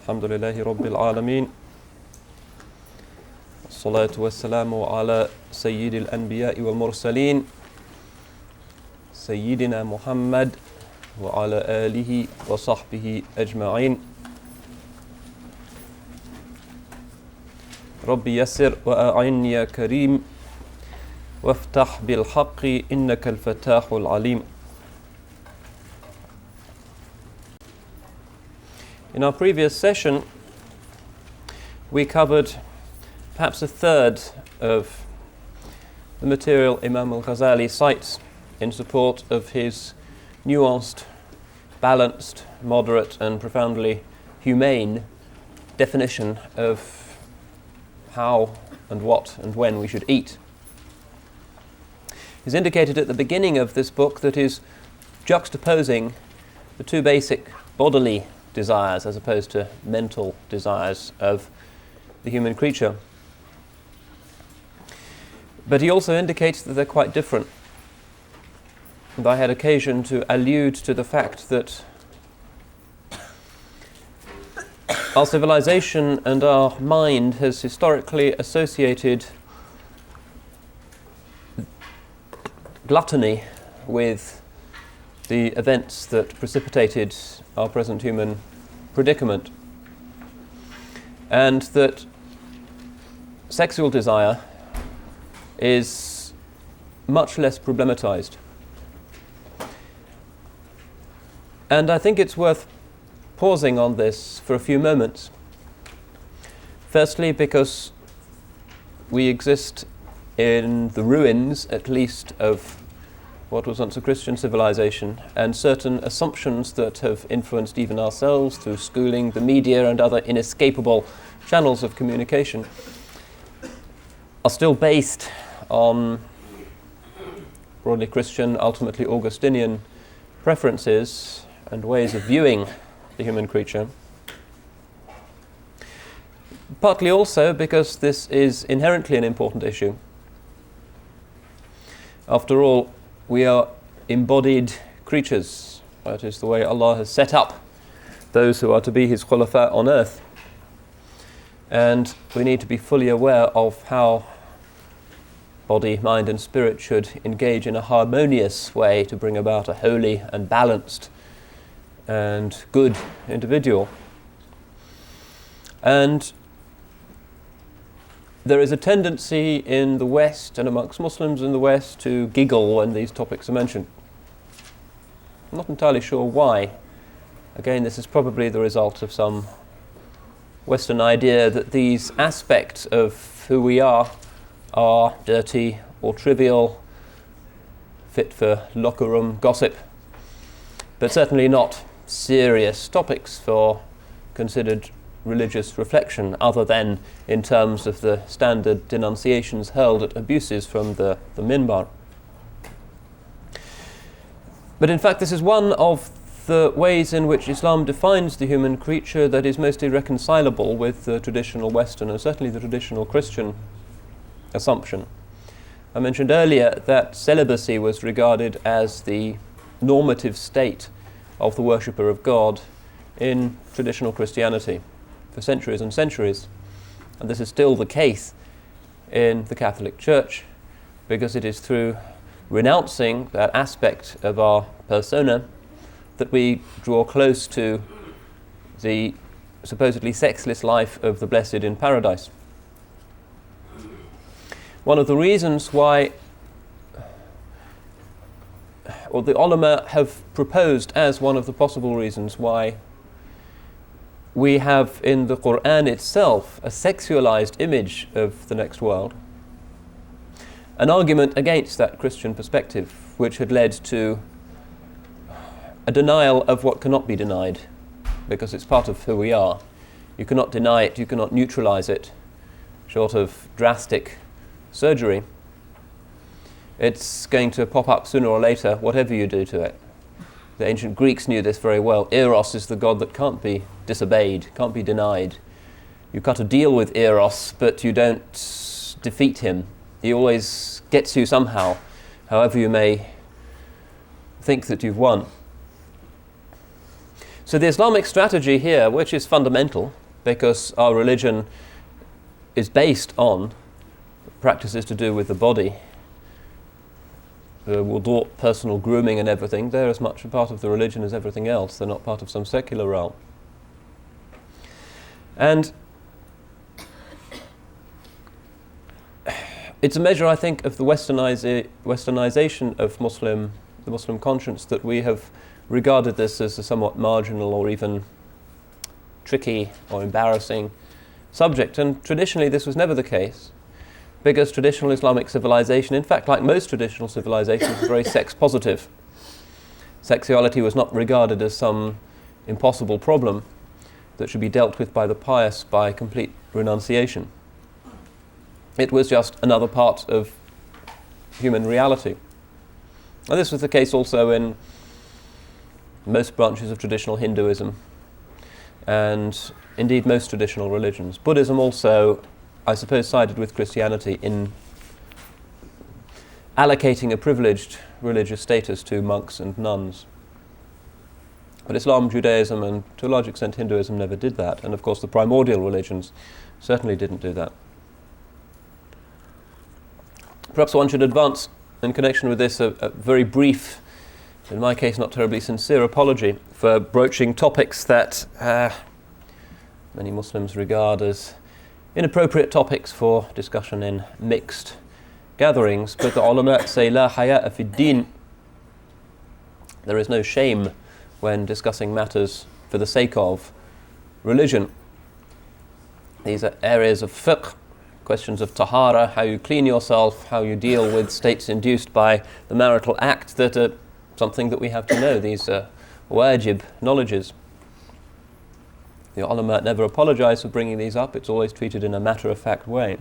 الحمد لله رب العالمين الصلاة والسلام على سيد الأنبياء والمرسلين سيدنا محمد وعلى آله وصحبه أجمعين ربي يسر وأعن يا كريم وافتح بالحق إنك الفتاح العليم. In our previous session, we covered perhaps a third of the material Imam Al-Ghazali cites in support of his nuanced, balanced, moderate and profoundly humane definition of how and what and when we should eat. He's indicated at the beginning of this book that he's juxtaposing the two basic bodily desires as opposed to mental desires of the human creature. But he also indicates that they're quite different. And I had occasion to allude to the fact that our civilization and our mind has historically associated gluttony with the events that precipitated our present human predicament, and that sexual desire is much less problematized. And I think it's worth pausing on this for a few moments. Firstly, because we exist in the ruins, at least, of what was once a Christian civilization, and certain assumptions that have influenced even ourselves through schooling, the media and other inescapable channels of communication are still based on broadly Christian, ultimately Augustinian preferences and ways of viewing the human creature. Partly also because this is inherently an important issue. After all, we are embodied creatures. That is the way Allah has set up those who are to be His khulafa on earth. And we need to be fully aware of how body, mind and spirit should engage in a harmonious way to bring about a holy and balanced and good individual. And there is a tendency in the West and amongst Muslims in the West to giggle when these topics are mentioned. I'm not entirely sure why. Again, this is probably the result of some Western idea that these aspects of who we are dirty or trivial, fit for locker room gossip, but certainly not serious topics for considered religious reflection, other than in terms of the standard denunciations hurled at abuses from the minbar. But in fact, this is one of the ways in which Islam defines the human creature that is most irreconcilable with the traditional Western and certainly the traditional Christian assumption. I mentioned earlier that celibacy was regarded as the normative state of the worshipper of God in traditional Christianity for centuries and centuries. And this is still the case in the Catholic Church, because it is through renouncing that aspect of our persona that we draw close to the supposedly sexless life of the blessed in paradise. One of the reasons why, or the ulama have proposed as one of the possible reasons why we have in the Quran itself a sexualized image of the next world, an argument against that Christian perspective, which had led to a denial of what cannot be denied, because it's part of who we are. You cannot deny it, you cannot neutralize it, short of drastic surgery. It's going to pop up sooner or later, whatever you do to it. The ancient Greeks knew this very well. Eros is the god that can't be disobeyed, can't be denied. You cut a deal with Eros, but you don't defeat him. He always gets you somehow, however you may think that you've won. So the Islamic strategy here, which is fundamental, because our religion is based on practices to do with the body, wudu, personal grooming and everything, they're as much a part of the religion as everything else. They're not part of some secular realm. And it's a measure, I think, of the westernization of the Muslim conscience, that we have regarded this as a somewhat marginal or even tricky or embarrassing subject. And traditionally this was never the case, because traditional Islamic civilization, in fact like most traditional civilizations, was very sex positive. Sexuality was not regarded as some impossible problem that should be dealt with by the pious by complete renunciation. It was just another part of human reality. And this was the case also in most branches of traditional Hinduism, and indeed most traditional religions. Buddhism also, I suppose, sided with Christianity in allocating a privileged religious status to monks and nuns. But Islam, Judaism, and to a large extent Hinduism never did that. And of course the primordial religions certainly didn't do that. Perhaps one should advance in connection with this a very brief, in my case not terribly sincere, apology for broaching topics that many Muslims regard as inappropriate topics for discussion in mixed gatherings. But the ulama say, La haya'a fi din. There is no shame when discussing matters for the sake of religion. These are areas of fiqh, questions of tahara, how you clean yourself, how you deal with states induced by the marital act, that are something that we have to know. These are wajib knowledges. The ulama never apologize for bringing these up. It's always treated in a matter-of-fact way.